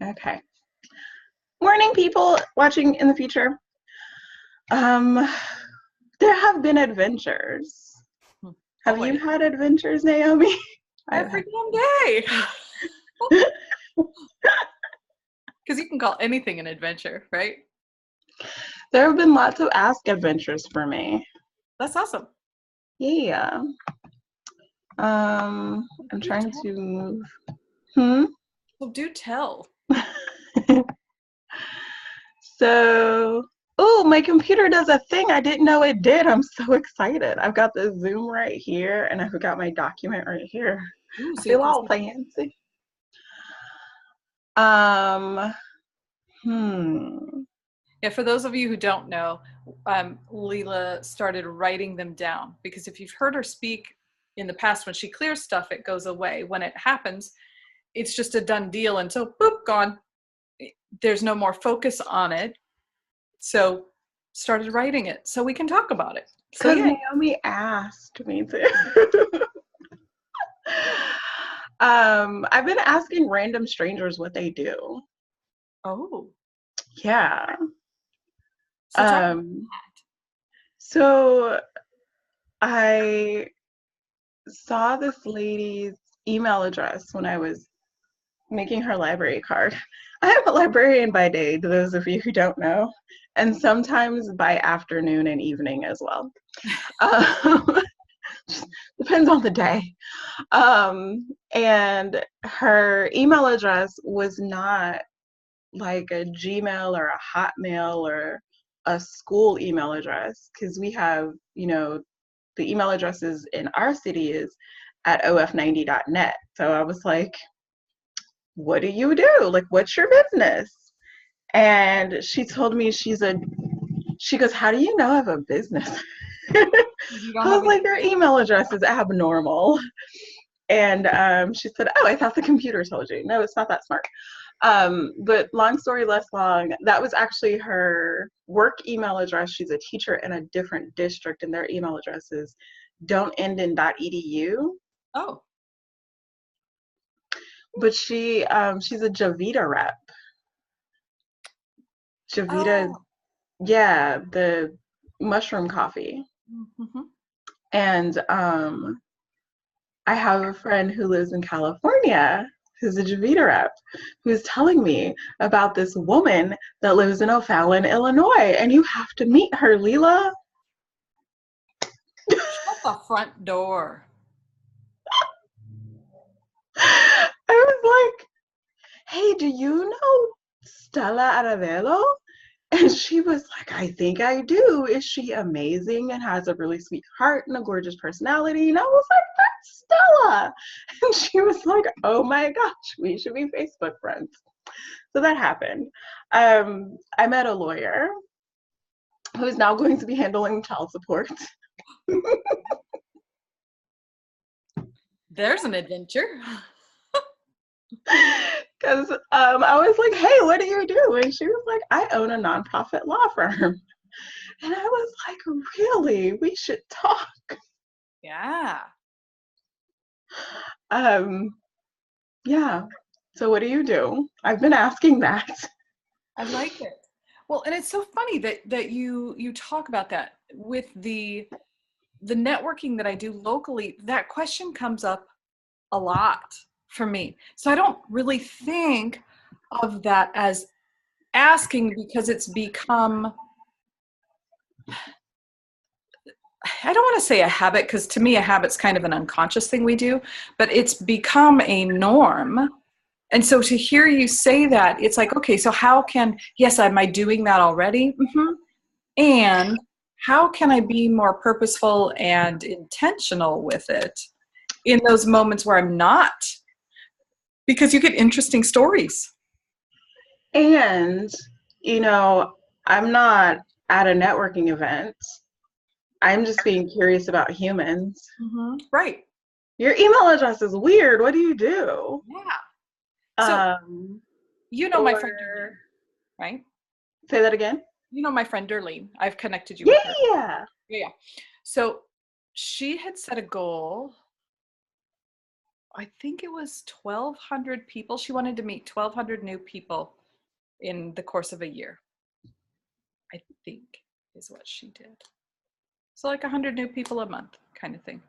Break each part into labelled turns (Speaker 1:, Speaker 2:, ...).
Speaker 1: Okay. Morning, people watching in the future. Um, there have been adventures. Have you
Speaker 2: Always.
Speaker 1: had adventures, Naomi? I've
Speaker 2: Every
Speaker 1: had.
Speaker 2: damn day. Because you can call anything an adventure, right?
Speaker 1: There have been lots of ask adventures for me.
Speaker 2: That's awesome.
Speaker 1: Yeah. I'm
Speaker 2: Do
Speaker 1: trying
Speaker 2: tell.
Speaker 1: to move. Hmm.
Speaker 2: Well, do tell.
Speaker 1: So, oh, my computer does a thing I didn't know it did. I'm so excited. I've got the Zoom right here, and I've got my document right here.
Speaker 2: Ooh,
Speaker 1: I
Speaker 2: so you
Speaker 1: feel
Speaker 2: can
Speaker 1: all
Speaker 2: see.
Speaker 1: fancy. Um, hmm.
Speaker 2: Yeah, for those of you who don't know, Lila started writing them down because if you've heard her speak in the past, when she clears stuff, it goes away. When it happens, it's just a done deal. And so, boop, gone. There's no more focus on it. So, started writing it so we can talk about it. So,
Speaker 1: Because
Speaker 2: yeah.
Speaker 1: Naomi asked me to. I've been asking random strangers what they do.
Speaker 2: Oh,
Speaker 1: Yeah.
Speaker 2: so talk.
Speaker 1: Um, so I saw this lady's email address when I was making her library card. I am a librarian by day, to those of you who don't know, and sometimes by afternoon and evening as well. Um, depends on the day. And her email address was not like a Gmail or a Hotmail or a school email address because we have, the email addresses in our city is at of90.net. So I was like, what do you do? Like, what's your business? And she told me she goes, how do you know I have a business?
Speaker 2: You
Speaker 1: I
Speaker 2: don't have
Speaker 1: was
Speaker 2: a.
Speaker 1: like, your email address is abnormal. And she said, oh, I thought the computer told you. No, it's not that smart. But long story less long, that was actually her work email address. She's a teacher in a different district, and their email addresses don't end in .edu.
Speaker 2: Oh,
Speaker 1: But she's a Javita rep. Javita is,
Speaker 2: oh.
Speaker 1: yeah, the mushroom coffee.
Speaker 2: Mm-hmm.
Speaker 1: And I have a friend who lives in California who's a Javita rep who's telling me about this woman that lives in O'Fallon, Illinois, and you have to meet her, Lila.
Speaker 2: Shut the front door.
Speaker 1: I was like, hey, do you know Stella Aravelo? And she was like, I think I do. Is she amazing and has a really sweet heart and a gorgeous personality? And I was like, that's Stella. And she was like, oh my gosh, we should be Facebook friends. So that happened. I met a lawyer who is now going to be handling child support.
Speaker 2: There's an adventure.
Speaker 1: Because I was like, hey, what do you do? And she was like, I own a nonprofit law firm. And I was like, really? We should talk.
Speaker 2: Yeah.
Speaker 1: Um, yeah. So what do you do? I've been asking that.
Speaker 2: I like it. Well, and it's so funny that you talk about that with the networking that I do locally. That question comes up a lot for me. So I don't really think of that as asking because it's become, I don't want to say a habit because to me a habit's kind of an unconscious thing we do, but it's become a norm. And so to hear you say that, it's like, okay, so how can, yes, am I doing that already? And how can I be more purposeful and intentional with it in those moments where I'm not? Because you get interesting stories.
Speaker 1: And, you know, I'm not at a networking event. I'm just being curious about humans.
Speaker 2: Right.
Speaker 1: Your email address is weird. What do you do?
Speaker 2: Yeah. So
Speaker 1: Um,
Speaker 2: you know my friend
Speaker 1: or
Speaker 2: Darlene, right?
Speaker 1: say that again.
Speaker 2: You know my friend Darlene. I've connected you with her.
Speaker 1: Yeah.
Speaker 2: Yeah. So she had set a goal I think it was 1,200 people. She wanted to meet 1,200 new people in the course of a year, I think is what she did. So like 100 new people a month kind of thing.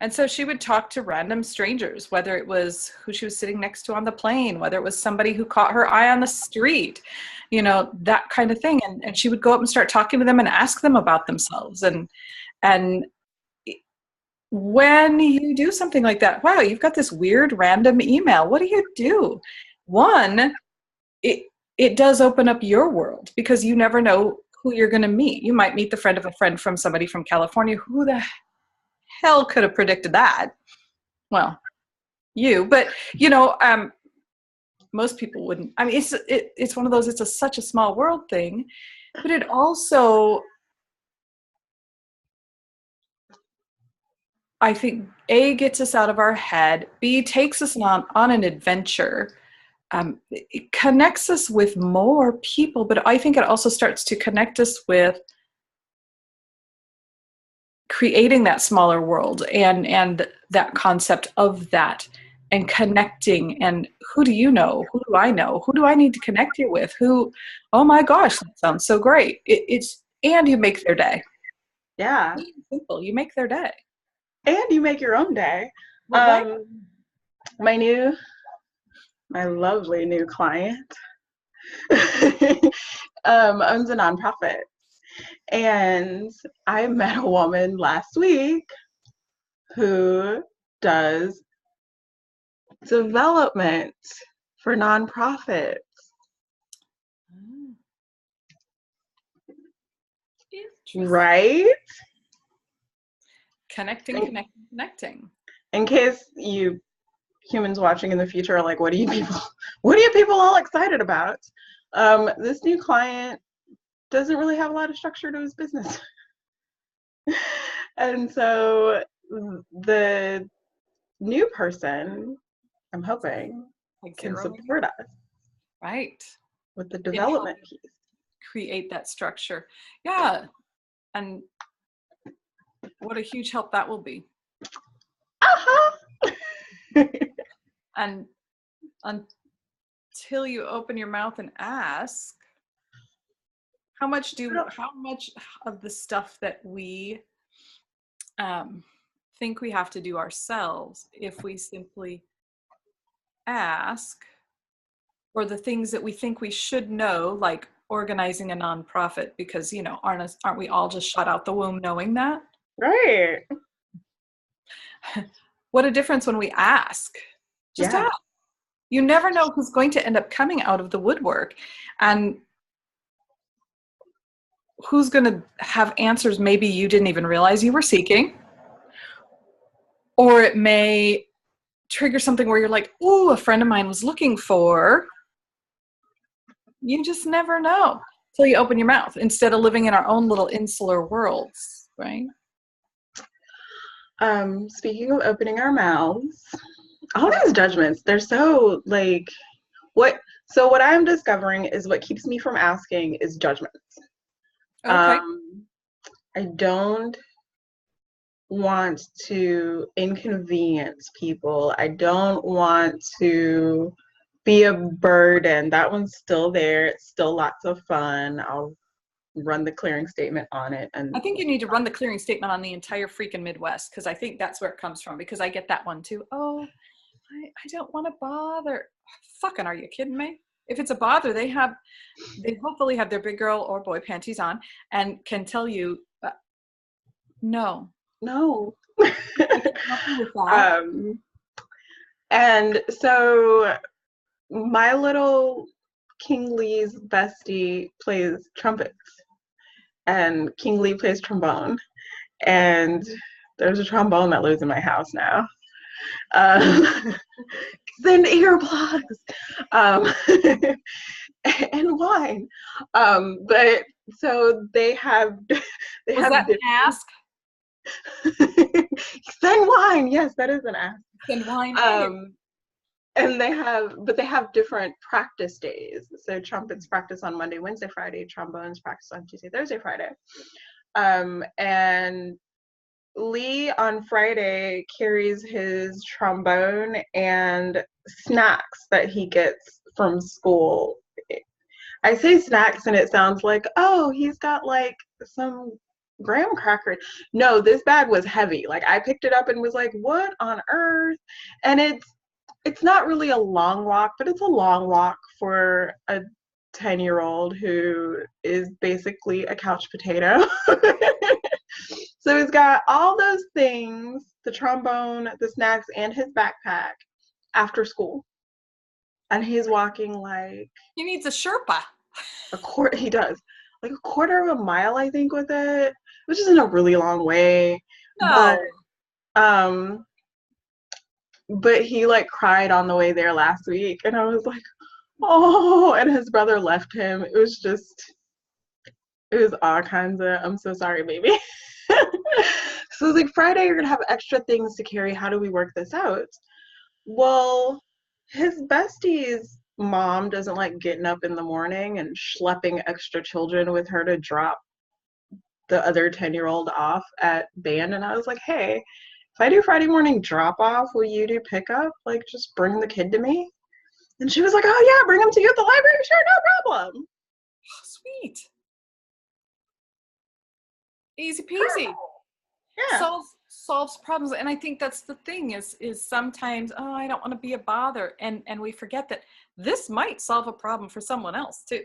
Speaker 2: And so she would talk to random strangers, whether it was who she was sitting next to on the plane, whether it was somebody who caught her eye on the street, you know, that kind of thing. And she would go up and start talking to them and ask them about themselves. And when you do something like that, wow, you've got this weird random email. What do you do? One, it does open up your world because you never know who you're going to meet. You might meet the friend of a friend from somebody from California. Who the hell could have predicted that? Well, you, but you know, most people wouldn't. I mean, it's one of those. It's such a small world thing, but it also, I think, A, gets us out of our head. B, takes us on an adventure. It connects us with more people, but I think it also starts to connect us with creating that smaller world and that concept of that and connecting. And who do you know? Who do I know? Who do I need to connect you with? Who, oh my gosh, that sounds so great. And you make their day.
Speaker 1: Yeah.
Speaker 2: Simple. You make their day.
Speaker 1: And you make your own day.
Speaker 2: Well, right?
Speaker 1: My lovely new client owns a nonprofit. And I met a woman last week who does development for nonprofits. Right?
Speaker 2: Connecting.
Speaker 1: In case you humans watching in the future are like, what are you people all excited about? This new client doesn't really have a lot of structure to his business. And so the new person, I'm hoping, can support us.
Speaker 2: Right.
Speaker 1: With the development piece.
Speaker 2: Create that structure. Yeah. And what a huge help that will be. And until you open your mouth and ask, how much of the stuff that we think we have to do ourselves, if we simply ask, or the things that we think we should know, like organizing a nonprofit, because, you know, aren't we all just shot out the womb knowing that?
Speaker 1: Right.
Speaker 2: What a difference when we ask. Just ask. You never know who's going to end up coming out of the woodwork and who's going to have answers maybe you didn't even realize you were seeking. Or it may trigger something where you're like, ooh, a friend of mine was looking for. You just never know till you open your mouth, instead of living in our own little insular worlds, right?
Speaker 1: Speaking of opening our mouths, all these judgments, they're so like, what I'm discovering is what keeps me from asking is judgments.
Speaker 2: Okay.
Speaker 1: I don't want to inconvenience people. I don't want to be a burden. That one's still there. It's still lots of fun. I'll run the clearing statement on it. And
Speaker 2: I think you need to run the clearing statement on the entire freaking Midwest, because I think that's where it comes from, because I get that one too. Oh, I don't want to bother. Fucking, are you kidding me? If it's a bother, they hopefully have their big girl or boy panties on and can tell you, no.
Speaker 1: And so my little King Lee's bestie plays trumpets and King Lee plays trombone, and there's a trombone that lives in my house now. Send earplugs and wine. But so they have
Speaker 2: that an ask?
Speaker 1: Send wine. Yes, that is an ask.
Speaker 2: Send wine.
Speaker 1: And they have different practice days. So trumpets practice on Monday, Wednesday, Friday. Trombones practice on Tuesday, Thursday, Friday. And Lee on Friday carries his trombone and snacks that he gets from school. I say snacks and it sounds like, oh, he's got like some graham cracker. No, this bag was heavy. Like I picked it up and was like, what on earth? And it's not really a long walk, but it's a long walk for a 10-year-old who is basically a couch potato. So he's got all those things, the trombone, the snacks, and his backpack after school. And he's walking like
Speaker 2: He needs a Sherpa.
Speaker 1: he does like a quarter of a mile, I think, with it, which isn't a really long way.
Speaker 2: No.
Speaker 1: Um but he like cried on the way there last week and I was like, oh, and his brother left him. It was all kinds of, I'm so sorry, baby. So it's like, Friday, you're gonna have extra things to carry. How do we work this out? Well, his bestie's mom doesn't like getting up in the morning and schlepping extra children with her to drop the other 10-year-old off at band. And I was like, hey, if I do Friday morning drop off, will you do pickup? Like, just bring the kid to me. And she was like, oh yeah, bring him to you at the library. Sure, no problem.
Speaker 2: Oh, sweet. Easy peasy.
Speaker 1: Yeah.
Speaker 2: Solves problems. And I think that's the thing is sometimes, oh, I don't want to be a bother. And we forget that this might solve a problem for someone else too.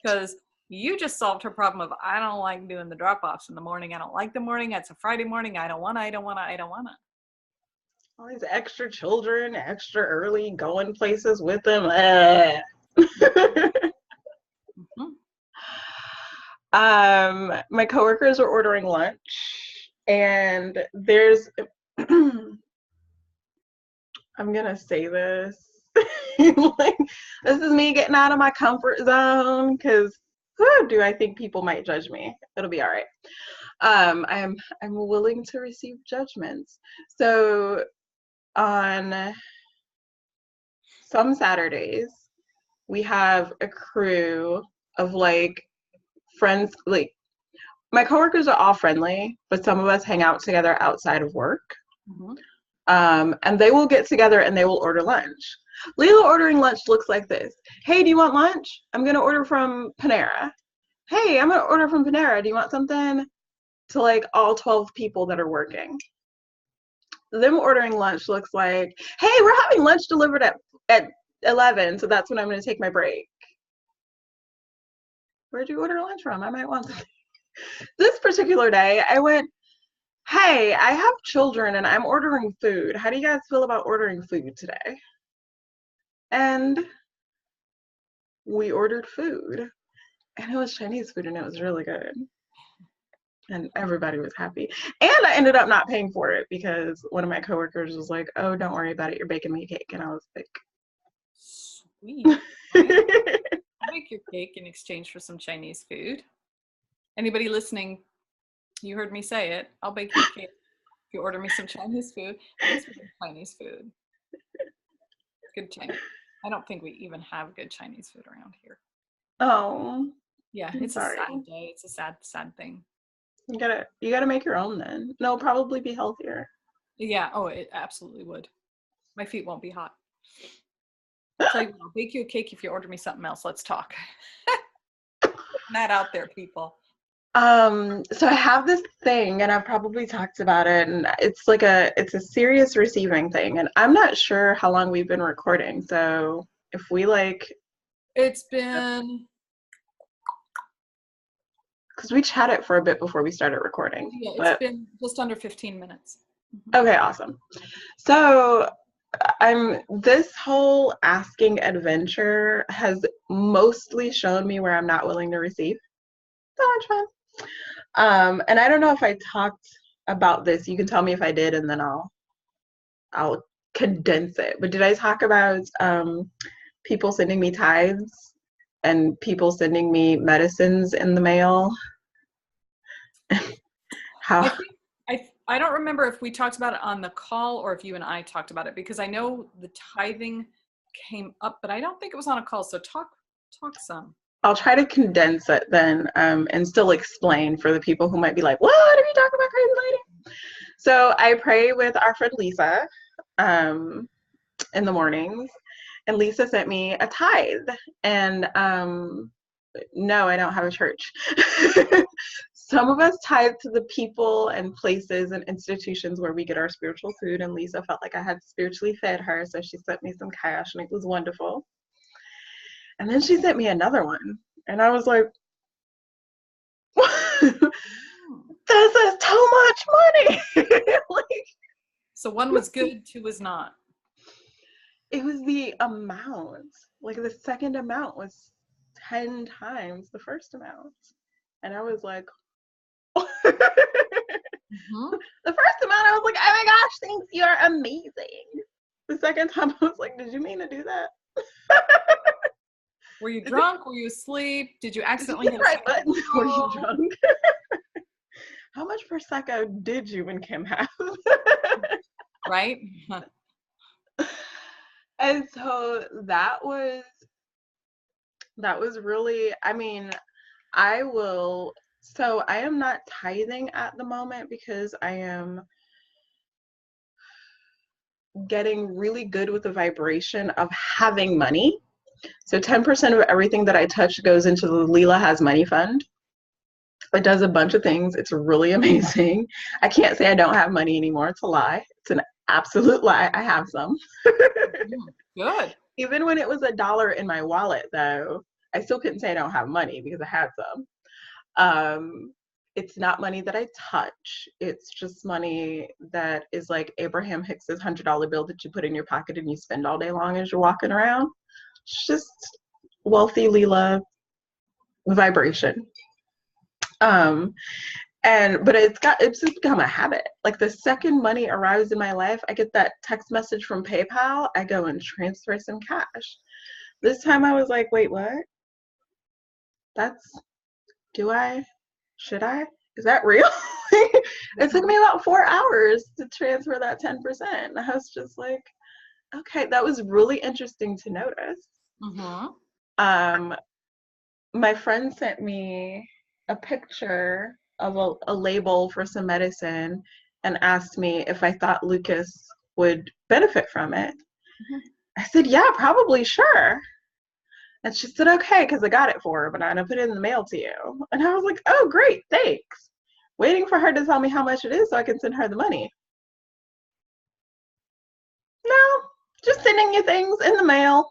Speaker 2: Because you just solved her problem of, I don't like doing the drop-offs in the morning. I don't like the morning. It's a Friday morning. I don't want to.
Speaker 1: All these extra children, extra early, going places with them.
Speaker 2: Mm-hmm.
Speaker 1: My coworkers are ordering lunch, and there's I'm gonna say this. Like, this is me getting out of my comfort zone because do I think people might judge me? It'll be all right. I'm willing to receive judgments. So on some Saturdays, we have a crew of like friends. Like my coworkers are all friendly, but some of us hang out together outside of work.
Speaker 2: Mm-hmm.
Speaker 1: And they will get together and they will order lunch. Lila ordering lunch looks like this. Hey, do you want lunch? I'm going to order from Panera. Hey, I'm going to order from Panera. Do you want something? To like all 12 people that are working. Them ordering lunch looks like, hey, we're having lunch delivered at 11, so that's when I'm going to take my break. Where'd you order lunch from? I might want something. This particular day, I went, hey, I have children and I'm ordering food. How do you guys feel about ordering food today? And we ordered food. And it was Chinese food and it was really good. And everybody was happy. And I ended up not paying for it because one of my coworkers was like, oh, don't worry about it. You're baking me a cake. And I was like,
Speaker 2: Sweet. I'll make your cake in exchange for some Chinese food. Anybody listening, you heard me say it. I'll bake your cake if you order me some Chinese food. It's Chinese food. Good Chinese. I don't think we even have good Chinese food around here.
Speaker 1: oh.
Speaker 2: Yeah, it's a sad day. It's a sad thing.
Speaker 1: You gotta make your own then. And it'll probably be healthier.
Speaker 2: Yeah, oh, it absolutely would. My feet won't be hot. So I'll bake you a cake if you order me something else. Let's talk. Putting that out there, people.
Speaker 1: So I have this thing and I've probably talked about it and it's a serious receiving thing and I'm not sure how long we've been recording. So if we
Speaker 2: it's been
Speaker 1: because we chatted for a bit before we started recording.
Speaker 2: Yeah, it's been just under 15 minutes.
Speaker 1: Mm-hmm. Okay, awesome. So this whole asking adventure has mostly shown me where I'm not willing to receive. So much fun. And I don't know if I talked about this. You can tell me if I did, and then I'll condense it. But did I talk about people sending me tithes and people sending me medicines in the mail? How?
Speaker 2: I don't remember if we talked about it on the call or if you and I talked about it because I know the tithing came up, but I don't think it was on a call. So talk some.
Speaker 1: I'll try to condense it then and still explain for the people who might be like, what are you talking about, crazy lady? So I pray with our friend Lisa um, in the mornings, and Lisa sent me a tithe. And no, I don't have a church. Some of us tithe to the people and places and institutions where we get our spiritual food, and Lisa felt like I had spiritually fed her, so she sent me some cash, and it was wonderful. And then she sent me another one, and I was like, this is too much money. Like,
Speaker 2: So one was good, two was not.
Speaker 1: it was the amount. Like the second amount was 10 times the first amount. And I was like,
Speaker 2: Mm-hmm.
Speaker 1: the first amount, I was like, oh my gosh, thanks, you're amazing. The second time, I was like, did you mean to do that?
Speaker 2: Were you drunk? Were you asleep? Did you
Speaker 1: Did you
Speaker 2: accidentally
Speaker 1: hit
Speaker 2: hit
Speaker 1: the
Speaker 2: a
Speaker 1: right
Speaker 2: second?
Speaker 1: button? Were you
Speaker 2: Oh,
Speaker 1: drunk? How much Prosecco did you and Kim have?
Speaker 2: right?
Speaker 1: And so that was really, I mean, I will, so I am not tithing at the moment because I am getting really good with the vibration of having money. So 10% of everything that I touch goes into the Lila Has Money Fund. It does a bunch of things. It's really amazing. I can't say I don't have money anymore. It's a lie. It's an absolute lie. I have some.
Speaker 2: Good.
Speaker 1: Even when it was $1 in my wallet, though, I still couldn't say I don't have money because I had some. It's not money that I touch. It's just money that is like Abraham Hicks's $100 bill that you put in your pocket and you spend all day long as you're walking around. It's just wealthy Lila vibration. Um, but it's just become a habit. Like the second money arrives in my life, I get that text message from PayPal, I go and transfer some cash. This time I was like, wait, what? That's should I? Is that real? It took me about 4 hours to transfer that 10%. I was just like, okay, that was really interesting to notice.
Speaker 2: Mm-hmm.
Speaker 1: Um, my friend sent me a picture of a label for some medicine and asked me if I thought Lucas would benefit from it.
Speaker 2: Mm-hmm.
Speaker 1: I said, yeah, probably, sure. And she said, okay, because I got it for her, but I'm going to put it in the mail to you. And I was like, oh, great, thanks. Waiting for her to tell me how much it is so I can send her the money. No, just sending you things in the mail.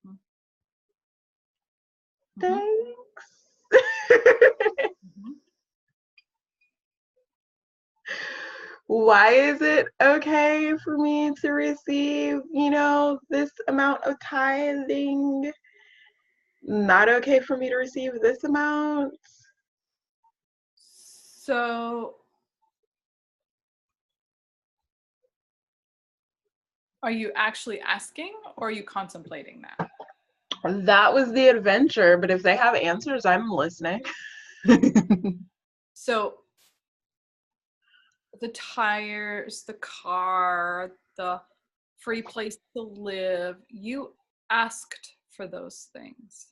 Speaker 2: Mm-hmm.
Speaker 1: Thanks.
Speaker 2: Mm-hmm.
Speaker 1: Why is it okay for me to receive, this amount of tithing? Not okay for me to receive this amount?
Speaker 2: So, are you actually asking or are you contemplating that?
Speaker 1: That was the adventure, but if they have answers, I'm listening.
Speaker 2: So, the tires, the car, the free place to live, you asked for those things.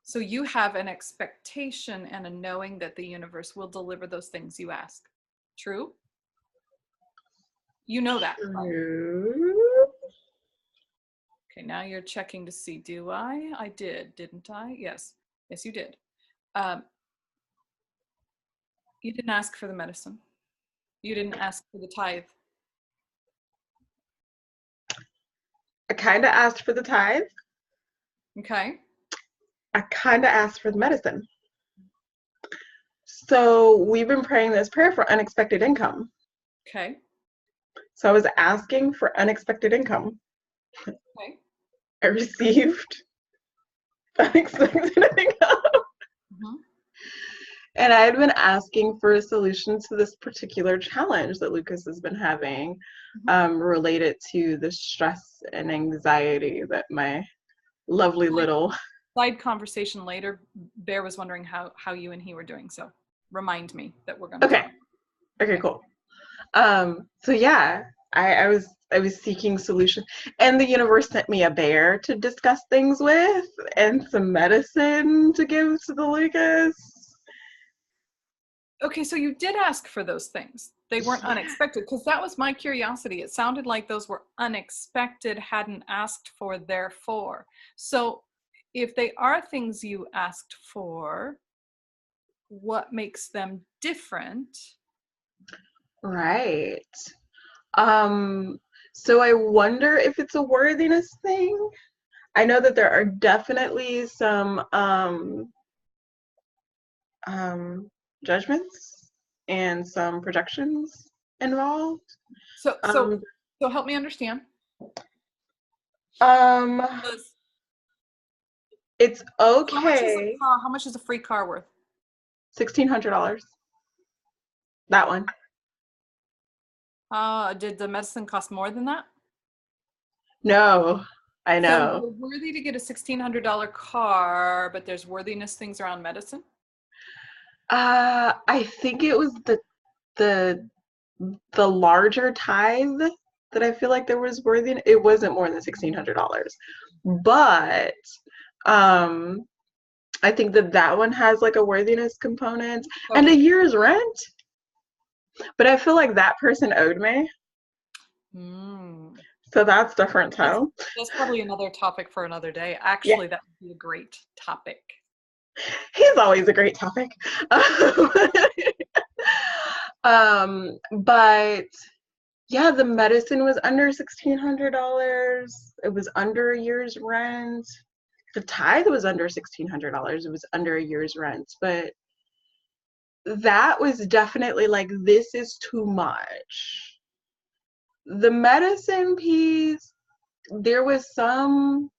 Speaker 2: So you have an expectation and a knowing that the universe will deliver those things you ask. True? You know that, right?
Speaker 1: True.
Speaker 2: Okay, now you're checking to see, do I? I did, didn't I? Yes. Yes, you did. Um, you didn't ask for the medicine. You didn't ask for the tithe.
Speaker 1: I kind of asked for the tithe.
Speaker 2: Okay.
Speaker 1: I kind of asked for the medicine. So we've been praying this prayer for unexpected income.
Speaker 2: Okay.
Speaker 1: So I was asking for unexpected income.
Speaker 2: Okay.
Speaker 1: I received unexpected income.
Speaker 2: Mm-hmm.
Speaker 1: And I had been asking for a solution to this particular challenge that Lucas has been having, related to the stress and anxiety that my lovely little.
Speaker 2: Side conversation later. Bear was wondering how you and he were doing. So remind me that we're going to
Speaker 1: Okay.
Speaker 2: talk.
Speaker 1: Okay, cool. So yeah, I was seeking solution, and the universe sent me a bear to discuss things with and some medicine to give to the Lucas.
Speaker 2: Okay, so you did ask for those things. They weren't
Speaker 1: Yeah.
Speaker 2: unexpected, because that was my curiosity. It sounded like those were unexpected, hadn't asked for, therefore. So if they are things you asked for, what makes them different?
Speaker 1: Right. Um, so I wonder if it's a worthiness thing. I know that there are definitely some um, judgments and some projections involved.
Speaker 2: So so
Speaker 1: Um,
Speaker 2: so help me understand.
Speaker 1: um,
Speaker 2: Does-
Speaker 1: it's
Speaker 2: How much is a
Speaker 1: okay.
Speaker 2: car? How much is a free car worth?
Speaker 1: $1,600. That one.
Speaker 2: Did the medicine cost more than that?
Speaker 1: No, I
Speaker 2: So
Speaker 1: know.
Speaker 2: you're worthy to get a $1,600 car, but there's worthiness things around medicine?
Speaker 1: I think it was the the larger tithe that I feel like there was worthy. It wasn't more than $1,600, but um, I think that that one has like a worthiness component and a
Speaker 2: Okay.
Speaker 1: year's rent. But I feel like that person owed me,
Speaker 2: Mm.
Speaker 1: so that's different
Speaker 2: That's
Speaker 1: too.
Speaker 2: that's probably another topic for another day.
Speaker 1: Yeah,
Speaker 2: Actually, that would be a great topic.
Speaker 1: he's always a great topic. But yeah, the medicine was under $1,600. It was under a year's rent. The tithe was under $1,600. It was under a year's rent. But that was definitely like, this is too much. The medicine piece, there was some,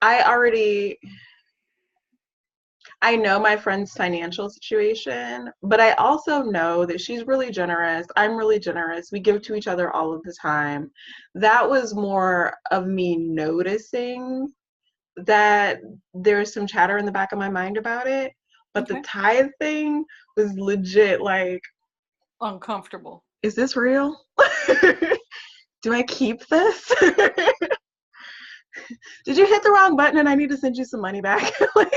Speaker 1: I already, I know my friend's financial situation, but I also know that she's really generous. I'm really generous. We give to each other all of the time. That was more of me noticing that there's some chatter in the back of my mind about it. But the
Speaker 2: Okay.
Speaker 1: tithe thing was legit like,
Speaker 2: Uncomfortable.
Speaker 1: is this real? Do I keep this? Did you hit the wrong button and I need to send you some money back? Like,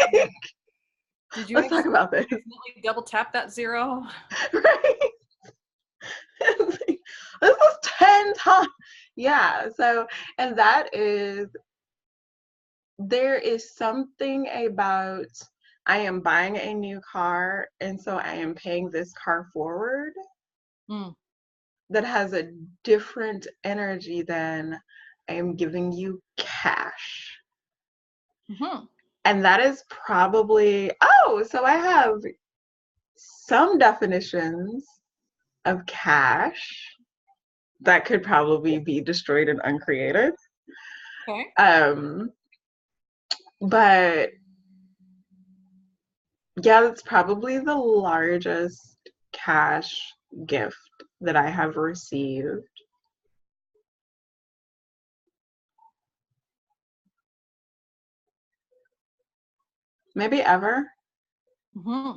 Speaker 2: Did you
Speaker 1: let's talk about this.
Speaker 2: accidentally double tap that zero?
Speaker 1: Right? This was 10 times. Yeah. So, and that is, there is something about, I am buying a new car, and so I am paying this car forward,
Speaker 2: Mm.
Speaker 1: that has a different energy than I am giving you cash.
Speaker 2: Hmm.
Speaker 1: And that is probably, oh, so I have some definitions of cash that could probably be destroyed and uncreated.
Speaker 2: Okay.
Speaker 1: Um, but yeah, that's probably the largest cash gift that I have received. Maybe ever.
Speaker 2: Hmm.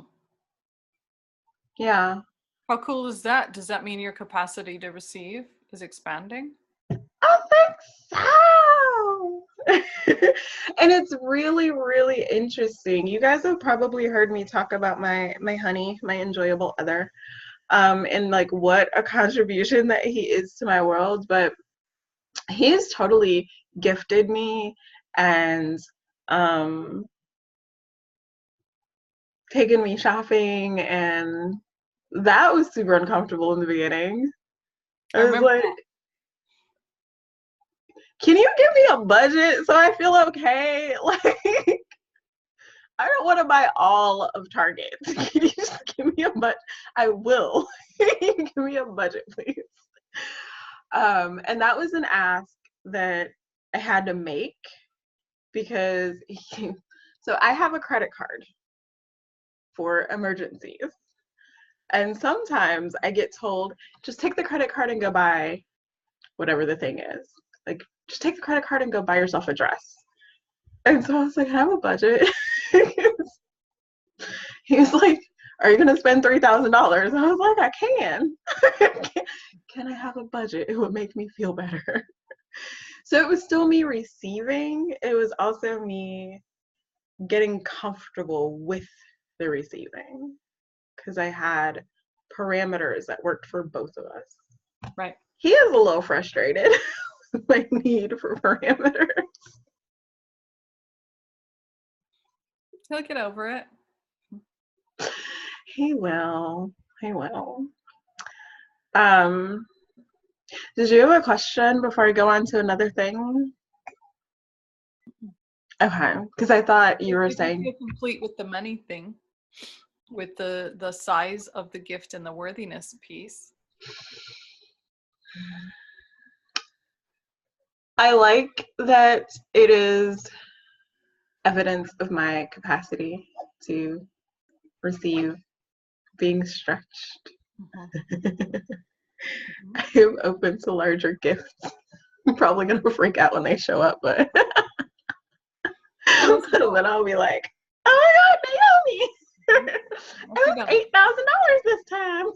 Speaker 1: Yeah.
Speaker 2: How cool is that? Does that mean your capacity to receive is expanding?
Speaker 1: I think so. And it's really, really interesting. You guys have probably heard me talk about my honey, my enjoyable other, and like what a contribution that he is to my world. But he has totally gifted me and um taken me shopping, and that was super uncomfortable in the beginning.
Speaker 2: I
Speaker 1: I was
Speaker 2: remember
Speaker 1: like,
Speaker 2: that.
Speaker 1: can you give me a budget so I feel okay? Like, I don't want to buy all of Target. Can you just give me a budget? I will. Give me a budget, please. And that was an ask that I had to make because so I have a credit card for emergencies. And sometimes I get told, just take the credit card and go buy whatever the thing is. Like, just take the credit card and go buy yourself a dress. And so I was like, I have a budget. He was like, are you going to spend $3,000? I was like, I can. Can I have a budget? It would make me feel better. So it was still me receiving. It was also me getting comfortable with the receiving. because I had parameters that worked for both of us.
Speaker 2: Right.
Speaker 1: He is a little frustrated with my need for parameters.
Speaker 2: He'll get over it.
Speaker 1: He will. He will. Um, did you have a question before I go on to another thing? Okay, because I thought you were
Speaker 2: If you
Speaker 1: saying.
Speaker 2: feel complete with the money thing, with the size of the gift and the worthiness piece.
Speaker 1: I like that it is evidence of my capacity to receive being stretched. I am open to larger gifts. I'm probably gonna freak out when they show up, but then I'll be like, "Oh my God, Naomi! It was $8,000 this time.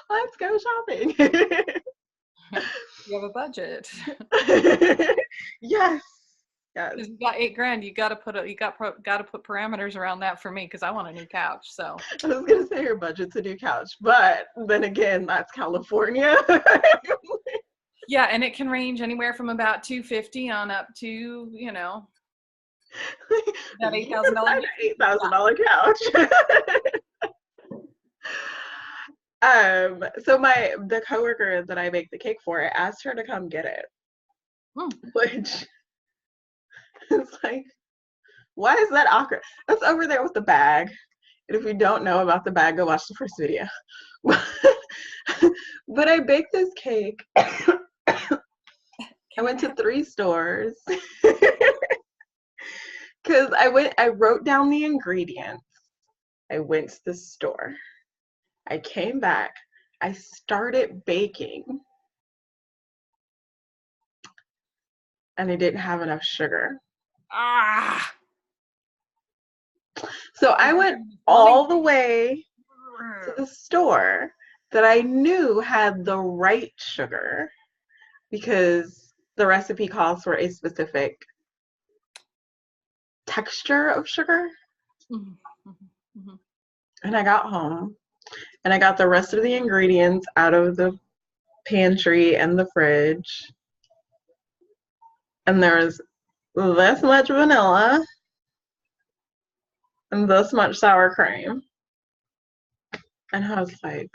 Speaker 1: Let's go shopping."
Speaker 2: You have a budget.
Speaker 1: Yes. Yes.
Speaker 2: You got $8,000. You got to put parameters around that for me because I want a new couch. So
Speaker 1: I was gonna say your budget's a new couch, but then again, that's California.
Speaker 2: yeah, and it can range anywhere from about $250 on up to that
Speaker 1: $8,000 couch. So the coworker that I make the cake for, I asked her to come get it, which is like, why is that awkward? That's over there with the bag. And if you don't know about the bag, go watch the first video. But I baked this cake. I went to 3 stores because I wrote down the ingredients. I went to the store. I came back. I started baking. And I didn't have enough sugar. So I went all the way to the store that I knew had the right sugar because the recipe calls for a specific texture of sugar. And I got home and I got the rest of the ingredients out of the pantry and the fridge. And there was this much vanilla and this much sour cream. And I was like,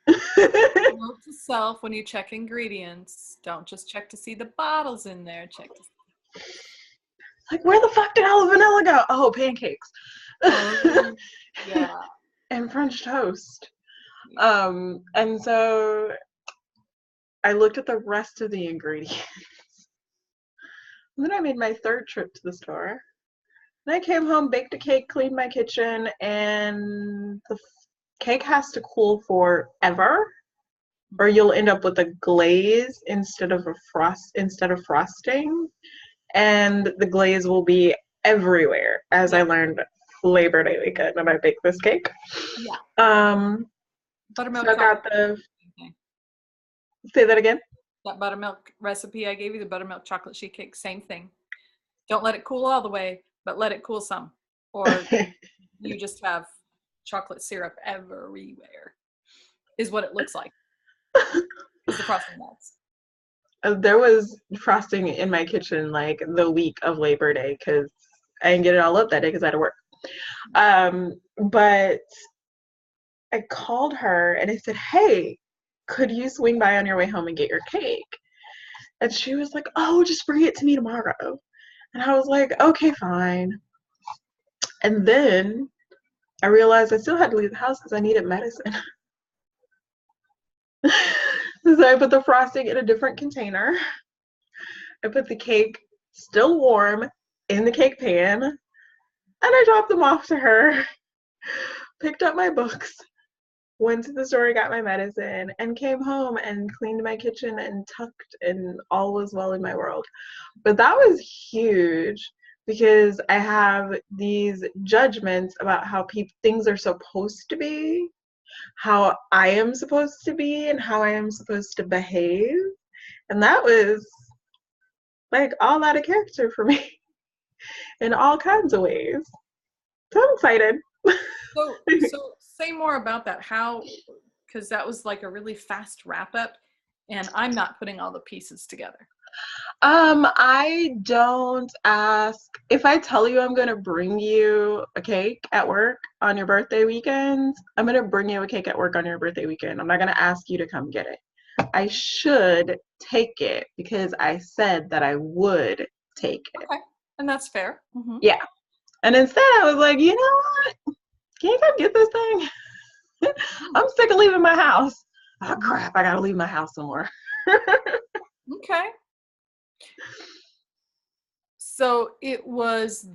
Speaker 2: note to self when you check ingredients, don't just check to see the bottles in there. Check to see.
Speaker 1: Like, where the fuck did all the vanilla go? Oh, pancakes.
Speaker 2: Yeah.
Speaker 1: And French toast. And so I looked at the rest of the ingredients. And then I made my 3rd trip to the store. And I came home, baked a cake, cleaned my kitchen, and the cake has to cool forever, or you'll end up with a glaze instead of frosting. And the glaze will be everywhere, as I learned Labor Day weekend when I baked this cake.
Speaker 2: Yeah. Buttermilk.
Speaker 1: So I got say that again.
Speaker 2: That buttermilk recipe I gave you, the buttermilk chocolate sheet cake, same thing. Don't let it cool all the way, but let it cool some. Or you just have chocolate syrup everywhere, is what it looks like. Is the frosting melts.
Speaker 1: There was frosting in my kitchen like the week of Labor Day because I didn't get it all up that day because I had to work. But I called her and I said, "Hey, could you swing by on your way home and get your cake?" And she was like, "Oh, just bring it to me tomorrow." And I was like, "Okay, fine." And then I realized I still had to leave the house because I needed medicine. So I put the frosting in a different container. I put the cake still warm in the cake pan. And I dropped them off to her. Picked up my books. Went to the store, got my medicine, and came home and cleaned my kitchen and tucked, and all was well in my world. But that was huge because I have these judgments about how things are supposed to be, how I am supposed to be, and how I am supposed to behave. And that was like all out of character for me in all kinds of ways. So I'm excited.
Speaker 2: So say more about that. How, because that was like a really fast wrap up, and I'm not putting all the pieces together.
Speaker 1: I don't ask if I tell you I'm gonna bring you a cake at work on your birthday weekend, I'm gonna bring you a cake at work on your birthday weekend. I'm not gonna ask you to come get it. I should take it because I said that I would take it.
Speaker 2: Okay, and that's fair. Mm-hmm.
Speaker 1: Yeah. And instead I was like, you know what? Can you come get this thing? I'm sick of leaving my house. Oh crap, I gotta leave my house somewhere.
Speaker 2: Okay. So it was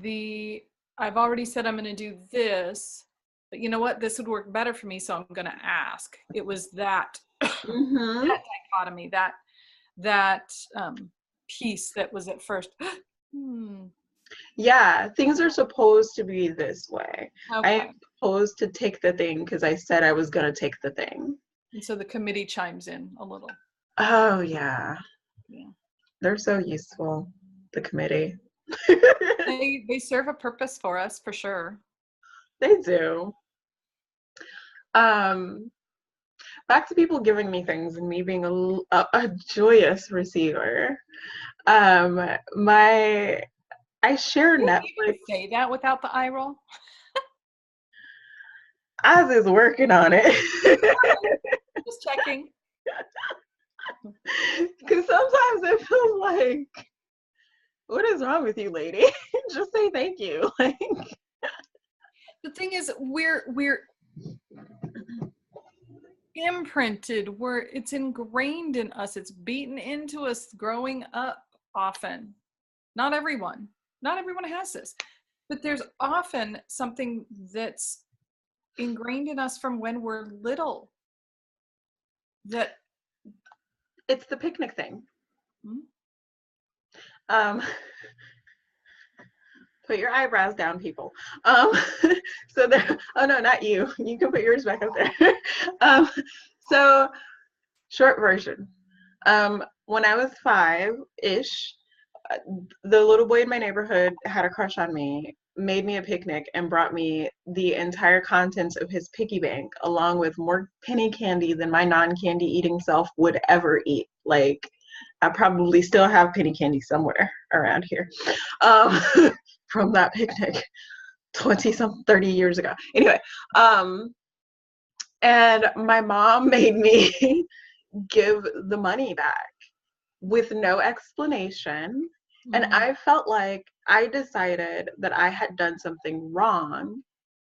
Speaker 2: I've already said I'm going to do this, but you know what? This would work better for me, so I'm going to ask. It was that
Speaker 1: Mm-hmm.
Speaker 2: that dichotomy, that piece that was at first. Hmm.
Speaker 1: Yeah, things are supposed to be this way. I am
Speaker 2: Okay.
Speaker 1: supposed to take the thing because I said I was gonna take the thing.
Speaker 2: And so the committee chimes in a little.
Speaker 1: Oh yeah,
Speaker 2: Yeah.
Speaker 1: they're so useful. The committee.
Speaker 2: They serve a purpose for us for sure.
Speaker 1: They do. Um, Back to people giving me things and me being a joyous receiver. Um, my I share
Speaker 2: Are you able
Speaker 1: Netflix.
Speaker 2: to say that without the eye roll?
Speaker 1: Oz is working on it.
Speaker 2: Just checking.
Speaker 1: Because sometimes it feels like, what is wrong with you, lady? Just say thank you. Like,
Speaker 2: The thing is, we're imprinted, where it's ingrained in us, it's beaten into us growing up often. Not everyone, not everyone has this, but there's often something that's ingrained in us from when we're little that
Speaker 1: it's the picnic thing.
Speaker 2: hmm,
Speaker 1: Um, put your eyebrows down, people. Um, so there. Oh no, not you. You can put yours back up there. So short version. When I was 5-ish, the little boy in my neighborhood had a crush on me, made me a picnic, and brought me the entire contents of his piggy bank, along with more penny candy than my non-candy eating self would ever eat. Like, I probably still have penny candy somewhere around here um, from that picnic 20 some 30 years ago. Anyway, um, and my mom made me give the money back with no explanation. And
Speaker 2: mm,
Speaker 1: I felt like I decided that I had done something wrong,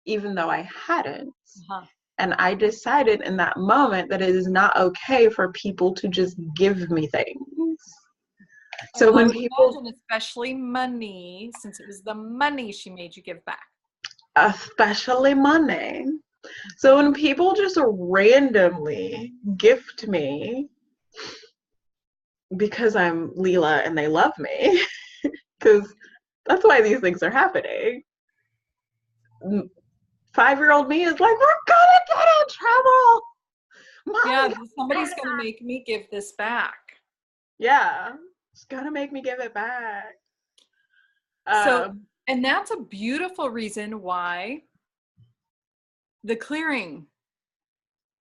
Speaker 1: even though I hadn't.
Speaker 2: uh-huh.
Speaker 1: And I decided in that moment that it is not okay for people to just give me things. So
Speaker 2: And I
Speaker 1: when
Speaker 2: would
Speaker 1: people,
Speaker 2: imagine, especially money, since it was the money she made you give back.
Speaker 1: especially money, so when people just randomly gift me because I'm Lila and they love me, because that's why these things are happening. 5-year-old me is like, we're gonna get in trouble.
Speaker 2: Yeah,
Speaker 1: Mommy,
Speaker 2: somebody's going to make me give this back.
Speaker 1: yeah, it's gonna make me give it back.
Speaker 2: So,
Speaker 1: Um,
Speaker 2: and that's a beautiful reason why the clearing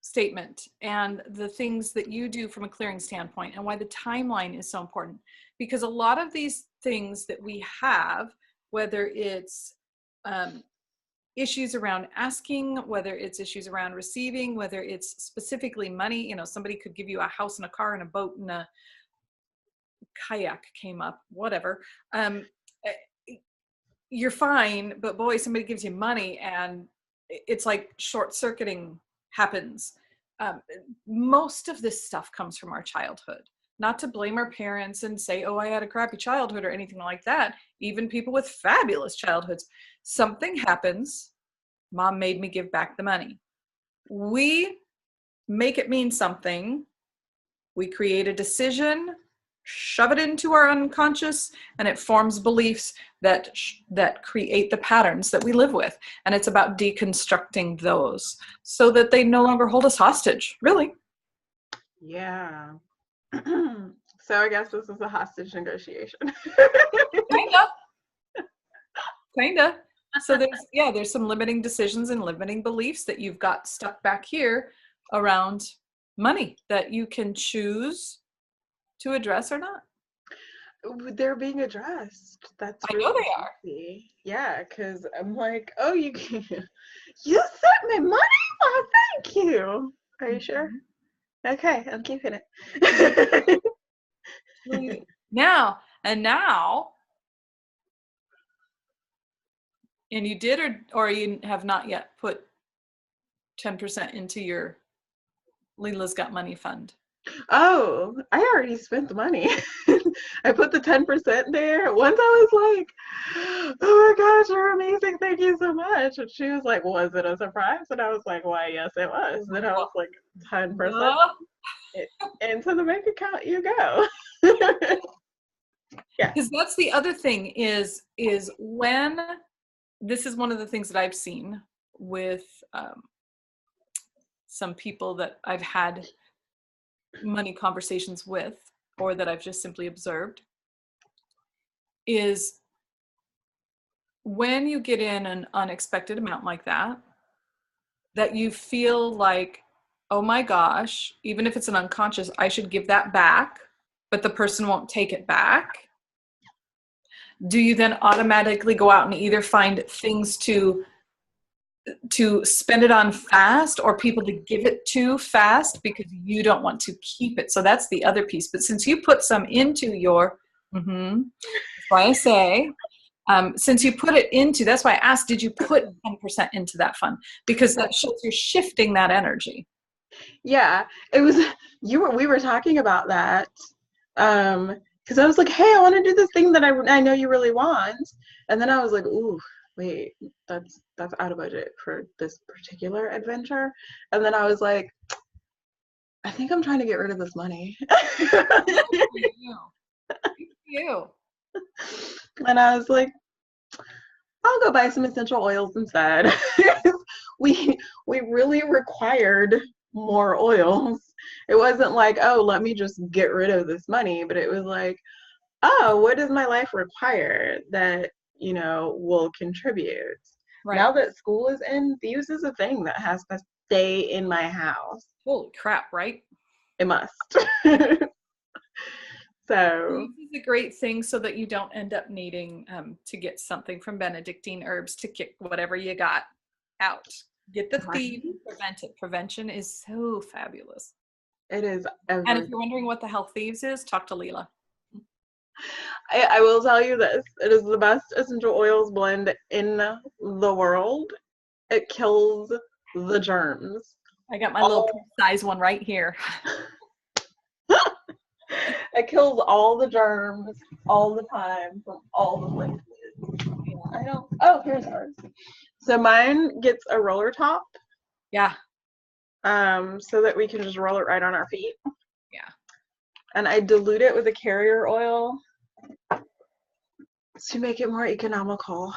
Speaker 2: statement and the things that you do from a clearing standpoint, and why the timeline is so important, because a lot of these things that we have, whether it's issues around asking, whether it's issues around receiving, whether it's specifically money, somebody could give you a house and a car and a boat and a kayak came up, whatever. um, you're fine, but boy, somebody gives you money and it's like short circuiting happens. um, Most of this stuff comes from our childhood. Not to blame our parents and say, oh, I had a crappy childhood or anything like that. Even people with fabulous childhoods, something happens, mom made me give back the money. We make it mean something. We create a decision, shove it into our unconscious, and it forms beliefs that create the patterns that we live with. And it's about deconstructing those so that they no longer hold us hostage, really.
Speaker 1: yeah. So I guess this is a hostage negotiation.
Speaker 2: Kinda, kinda. So there's some limiting decisions and limiting beliefs that you've got stuck back here around money that you can choose to address or not.
Speaker 1: They're being addressed. That's
Speaker 2: I
Speaker 1: really
Speaker 2: know they are.
Speaker 1: easy. Yeah, because I'm like, oh, you you sent me money? Oh, thank you. Are you sure?
Speaker 2: Mhm.
Speaker 1: Okay, I'm keeping it.
Speaker 2: Now, now, and you did or you have not yet put 10% into your Lila's Got Money fund.
Speaker 1: Oh, I already spent the money. I put the 10% there. Once I was like, oh my gosh, you're amazing. Thank you so much. And she was like, was it a surprise? And I was like, why, yes, it was. And I was like, 10% into the bank account you go. Yeah.
Speaker 2: Because that's the other thing is when this is one of the things that I've seen with some people that I've had money conversations with, or that I've just simply observed, is when you get in an unexpected amount like that, that you feel like, oh my gosh, even if it's an unconscious, I should give that back, but the person won't take it back. Do you then automatically go out and either find things to spend it on fast, or people to give it to fast because you don't want to keep it? So that's the other piece. But since you put some into your, that's why I say, since you put it into, that's why I asked, did you put 10% into that fund? Because that shows you're shifting that energy.
Speaker 1: Yeah, it was we were talking about that. Because I was like, hey, I want to do this thing that I know you really want. And then I was like, ooh, wait, that's out of budget for this particular adventure. And then I was like, I think I'm trying to get rid of this money.
Speaker 2: You.
Speaker 1: And I was like, I'll go buy some essential oils instead. we we really required more oils. It wasn't like, oh, let me just get rid of this money, but it was like, oh, what does my life require that, will contribute?
Speaker 2: Right.
Speaker 1: Now that school is in, these is a thing that has to stay in my house.
Speaker 2: Holy crap, right?
Speaker 1: It must. So,
Speaker 2: This is a great thing so that you don't end up needing to get something from Benedictine herbs to kick whatever you got out. Get the thief
Speaker 1: right?
Speaker 2: and prevent it. Prevention is so fabulous.
Speaker 1: It is
Speaker 2: And if
Speaker 1: everything.
Speaker 2: you're wondering what the hell thieves is, talk to Lila.
Speaker 1: I will tell you this. It is the best essential oils blend in the world. It kills the germs.
Speaker 2: I got my little
Speaker 1: All
Speaker 2: size one right here.
Speaker 1: it kills all the germs all the time from all the liquids. I don't. Oh, here's ours. So mine gets a roller top,
Speaker 2: Yeah.
Speaker 1: so that we can just roll it right on our feet.
Speaker 2: Yeah.
Speaker 1: And I dilute it with a carrier oil to make it more economical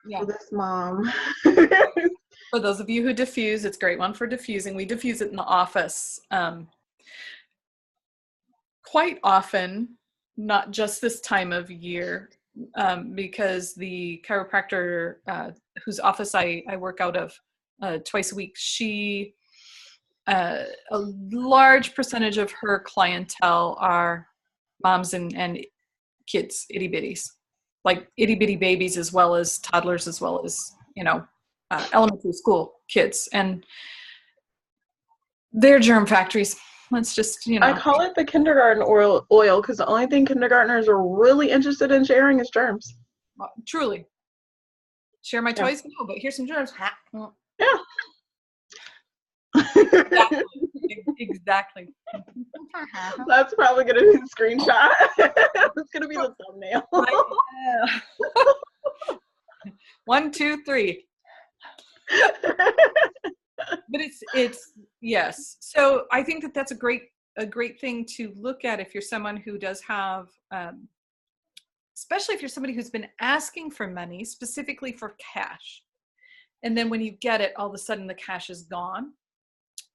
Speaker 2: Yeah.
Speaker 1: for this mom.
Speaker 2: For those of you who diffuse, it's a great one for diffusing. We diffuse it in the office quite often, not just this time of year, because the chiropractor whose office I work out of twice a week, a large percentage of her clientele are moms and kids, itty bitties, like itty bitty babies, as well as toddlers, as well as, elementary school kids. And they're germ factories. Let's just,
Speaker 1: I call it the kindergarten oil because the only thing kindergartners are really interested in sharing is germs.
Speaker 2: truly share my
Speaker 1: Yeah.
Speaker 2: toys. No, but here's some germs.
Speaker 1: Yeah.
Speaker 2: Exactly.
Speaker 1: That's probably going to be the screenshot. It's going to be the thumbnail.
Speaker 2: Right. 1, 2, 3. But it's yes. So I think that that's a great thing to look at if you're someone who does have, especially if you're somebody who's been asking for money, specifically for cash, and then when you get it, all of a sudden the cash is gone.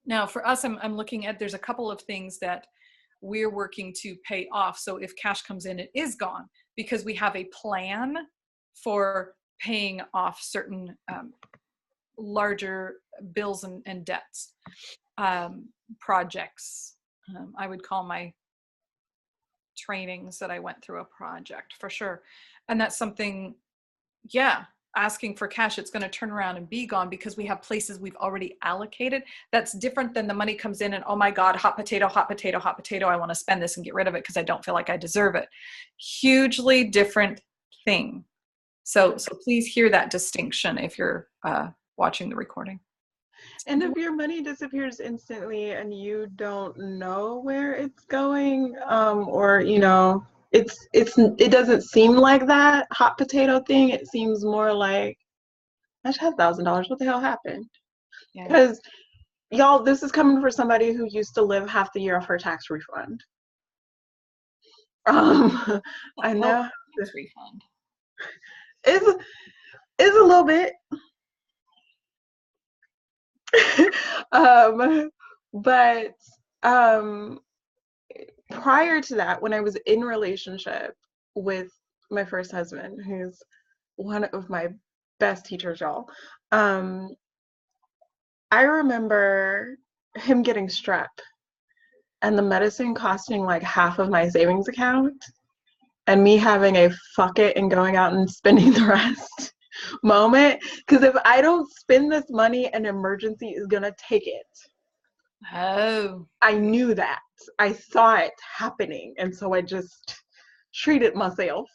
Speaker 2: Now, for us, I'm looking at, there's a couple of things that we're working to pay off. So if cash comes in, it is gone, because we have a plan for paying off certain larger bills and debts, projects. I would call my trainings that I went through a project for sure. And that's something, yeah, asking for cash, it's going to turn around and be gone because we have places we've already allocated. That's different than the money comes in and, oh my God, hot potato, hot potato, hot potato. I want to spend this and get rid of it because I don't feel like I deserve it. Hugely different thing. So please hear that distinction if you're watching the recording.
Speaker 1: And if your money disappears instantly and you don't know where it's going, or it doesn't seem like that hot potato thing. It seems more like I just have $1,000. What the hell happened?
Speaker 2: Yeah.
Speaker 1: Because y'all, this is coming for somebody who used to live half the year off her tax refund. I know
Speaker 2: Tax refund
Speaker 1: is a little bit. But prior to that, when I was in relationship with my first husband, who's one of my best teachers, y'all, I remember him getting strep and the medicine costing like half of my savings account and me having a fuck it and going out and spending the rest moment. Because if I don't spend this money, an emergency is gonna take it.
Speaker 2: Oh.
Speaker 1: I knew that. I saw it happening, and so I just treated myself.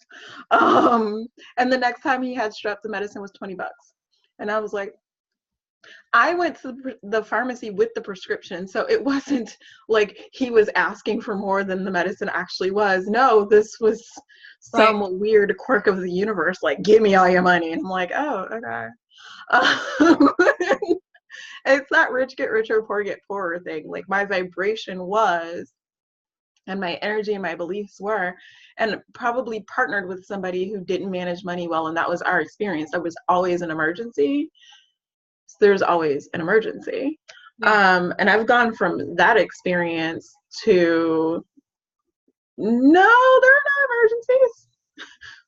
Speaker 1: And the next time he had strep, the medicine was $20, and I was like, I went to the pharmacy with the prescription, so it wasn't like he was asking for more than the medicine actually was. No, this was some weird quirk of the universe, like, give me all your money. And I'm like, oh, okay. It's that rich get richer, poor get poorer thing. Like, my vibration was, and my energy and my beliefs were, and probably partnered with somebody who didn't manage money well, and that was our experience. There was always an emergency. There's always an emergency. Yeah. And I've gone from that experience to, no, there are no emergencies.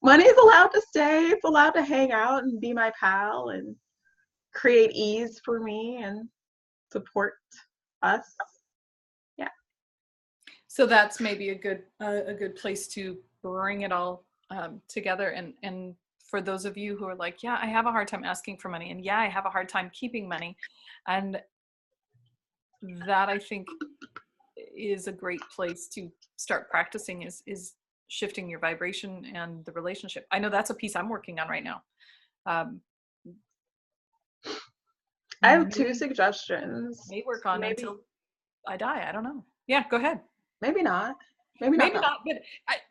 Speaker 1: Money is allowed to stay. It's allowed to hang out and be my pal and create ease for me and support us. Yeah.
Speaker 2: So that's maybe a good place to bring it all together. And for those of you who are like, yeah, I have a hard time asking for money, and yeah, I have a hard time keeping money, and that, I think, is a great place to start practicing is shifting your vibration and the relationship. I know that's a piece I'm working on right now.
Speaker 1: I have two suggestions.
Speaker 2: May work on until I die. I don't know. Yeah, go ahead.
Speaker 1: Maybe not.
Speaker 2: Maybe not. But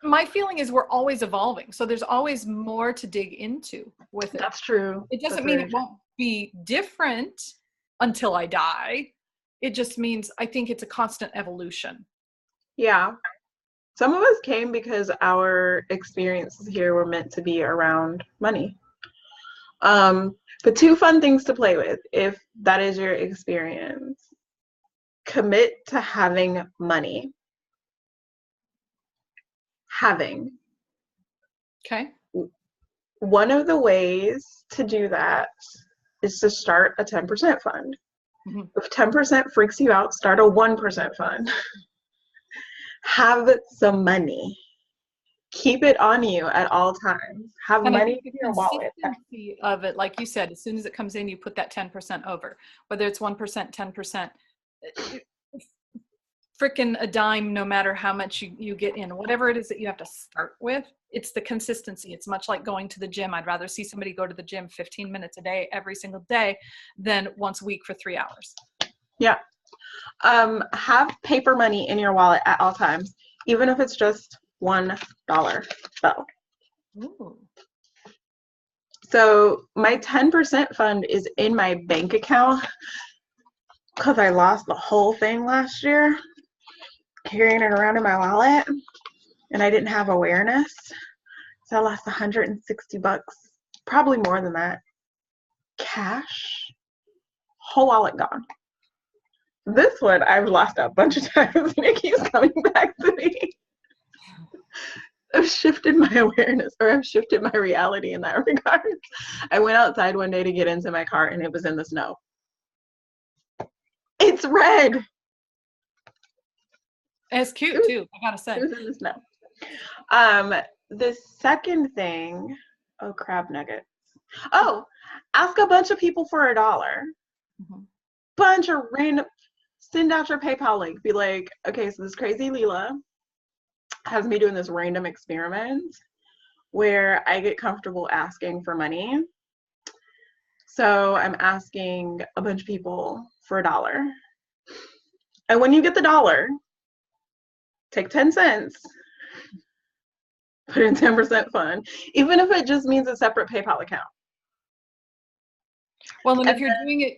Speaker 2: my feeling is we're always evolving. So there's always more to dig into with it.
Speaker 1: That's true.
Speaker 2: It doesn't mean it won't be different until I die. It just means I think it's a constant evolution.
Speaker 1: Yeah. Some of us came because our experiences here were meant to be around money. But two fun things to play with, if that is your experience. Commit to having money. Having.
Speaker 2: Okay.
Speaker 1: One of the ways to do that is to start a 10% fund. Mm-hmm. If 10% freaks you out, start a 1% fund. Have some money. Keep it on you at all times. Have money in your wallet.
Speaker 2: Consistency of it, like you said, as soon as it comes in, you put that 10% over. Whether it's 1%, 10%, freaking a dime, no matter how much you get in. Whatever it is that you have to start with, it's the consistency. It's much like going to the gym. I'd rather see somebody go to the gym 15 minutes a day, every single day, than once a week for 3 hours.
Speaker 1: Yeah. Have paper money in your wallet at all times, even if it's just $1 bill.
Speaker 2: Ooh.
Speaker 1: So my 10% fund is in my bank account because I lost the whole thing last year, carrying it around in my wallet, and I didn't have awareness. So I lost $160, probably more than that. Cash, whole wallet gone. This one I've lost a bunch of times and it keeps coming back to me. I've shifted my awareness, or I've shifted my reality in that regard. I went outside one day to get into my car and it was in the snow. It's red.
Speaker 2: And it's cute too, I gotta
Speaker 1: It
Speaker 2: say.
Speaker 1: was in the snow. Um, the second thing, oh, crab nuggets. Oh, ask a bunch of people for $1.
Speaker 2: Mhm.
Speaker 1: Bunch of random, send out your PayPal link. Be like, okay, so this crazy Lila has me doing this random experiment where I get comfortable asking for money. So I'm asking a bunch of people for $1. And when you get the dollar, take 10 cents, put in 10% fund, even if it just means a separate PayPal account.
Speaker 2: Well, and
Speaker 1: And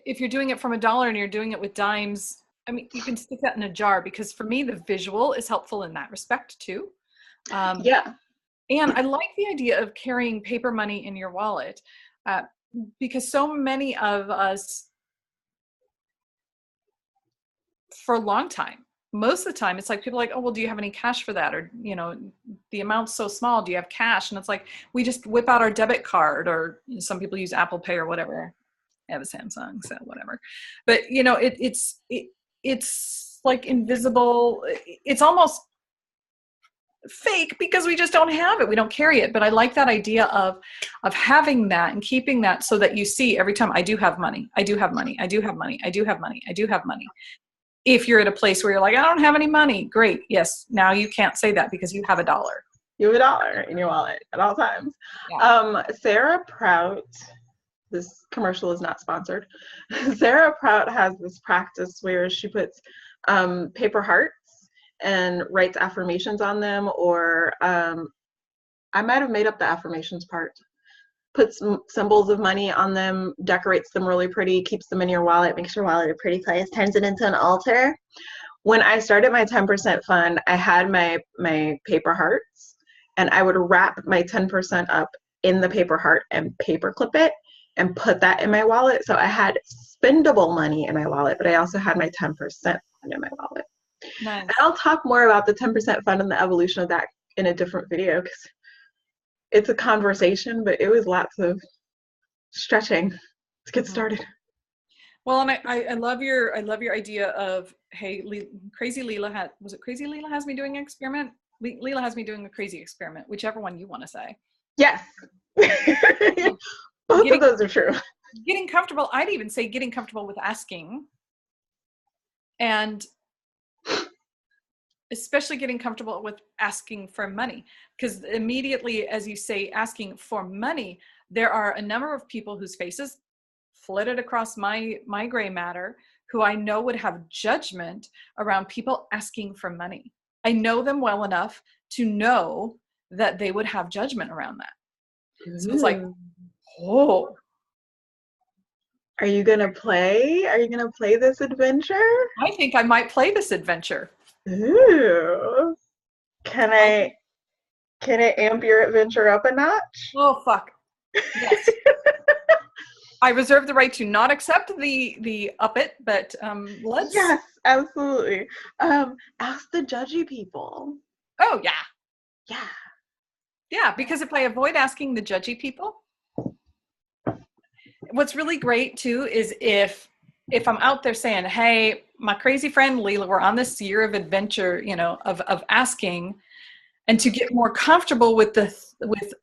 Speaker 2: if you're doing it from $1 and you're doing it with dimes, I mean, you can stick that in a jar, because for me, the visual is helpful in that respect too. Um,
Speaker 1: yeah,
Speaker 2: and I like the idea of carrying paper money in your wallet, uh, because so many of us, for a long time, most of the time, it's like people are like, oh, well, do you have any cash for that? Or, the amount's so small, do you have cash? And it's like, we just whip out our debit card, or some people use Apple Pay or whatever. I have a Samsung, so whatever. But it's like invisible. It's almost fake because we just don't have it. We don't carry it. But I like that idea of having that and keeping that, so that you see every time, I do have money. I do have money. I do have money. I do have money. I do have money. If you're at a place where you're like, I don't have any money, great. Yes, now you can't say that because you have $1.
Speaker 1: you have $1 in your wallet at all times.
Speaker 2: Yeah.
Speaker 1: Sarah Prout, this commercial is not sponsored. Sarah Prout has this practice where she puts paper hearts and writes affirmations on them, or I might have made up the affirmations part. Puts symbols of money on them, decorates them really pretty, keeps them in your wallet, makes your wallet a pretty place, turns it into an altar. When I started my 10% fund, I had my paper hearts, and I would wrap my 10% up in the paper heart and paper clip it and put that in my wallet. So I had spendable money in my wallet, but I also had my 10% fund in my wallet. And
Speaker 2: Nice.
Speaker 1: I'll talk more about the 10% fund and the evolution of that in a different video, because it's a conversation, but it was lots of stretching to get
Speaker 2: Mhm.
Speaker 1: started.
Speaker 2: Well, and I love your idea of, hey, crazy Lila was it crazy Lila has me doing an experiment? Lila has me doing a crazy experiment, whichever one you want to say.
Speaker 1: Yes.
Speaker 2: Um,
Speaker 1: Both of
Speaker 2: getting
Speaker 1: those are true.
Speaker 2: getting comfortable. I'd even say getting comfortable with asking, and especially getting comfortable with asking for money, because immediately, as you say, asking for money, there are a number of people whose faces flitted across my gray matter, who I know would have judgment around people asking for money. I know them well enough to know that they would have judgment around that. So it's like,
Speaker 1: Ooh.
Speaker 2: oh,
Speaker 1: Are you gonna play? Are you gonna play this adventure?
Speaker 2: I think I might play this adventure.
Speaker 1: Ooh. Can
Speaker 2: I
Speaker 1: I can I amp your adventure up a notch?
Speaker 2: Oh fuck. Yes. I reserve the right to not accept the up it, but let's.
Speaker 1: Yes, absolutely. Ask the judgy people.
Speaker 2: Oh yeah,
Speaker 1: Yeah.
Speaker 2: yeah. Because if I avoid asking the judgy people, what's really great too is if I'm out there saying, "Hey, my crazy friend Lila, we're on this year of adventure, of asking, and to get more comfortable with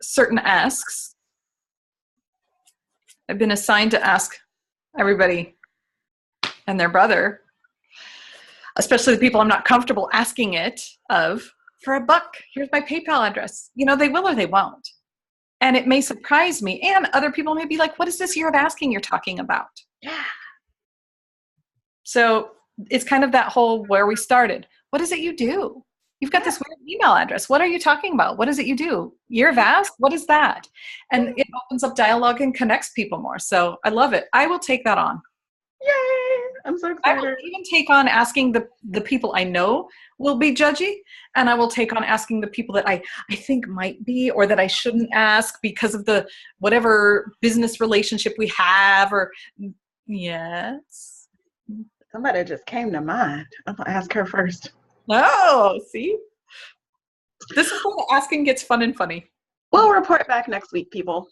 Speaker 2: certain asks, I've been assigned to ask everybody and their brother, especially the people I'm not comfortable asking it of, for $1. Here's my PayPal address. They will or they won't. And it may surprise me. And other people may be like, what is this year of asking you're talking about?
Speaker 1: Yeah.
Speaker 2: So it's kind of that whole where we started. What is it you do? You've got
Speaker 1: Yeah.
Speaker 2: this weird email address. What are you talking about? What is it you do? Year of ask? What is that? And it opens up dialogue and connects people more. So I love it. I will take that on.
Speaker 1: Yay! I'm so
Speaker 2: I will
Speaker 1: excited.
Speaker 2: even take on asking the people I know will be judgy, and I will take on asking the people that I think might be, or that I shouldn't ask because of the whatever business relationship we have, or yes.
Speaker 1: Somebody just came to mind. I'm gonna ask her first.
Speaker 2: Oh, see? This is where the asking gets fun and funny.
Speaker 1: We'll report back next week, people.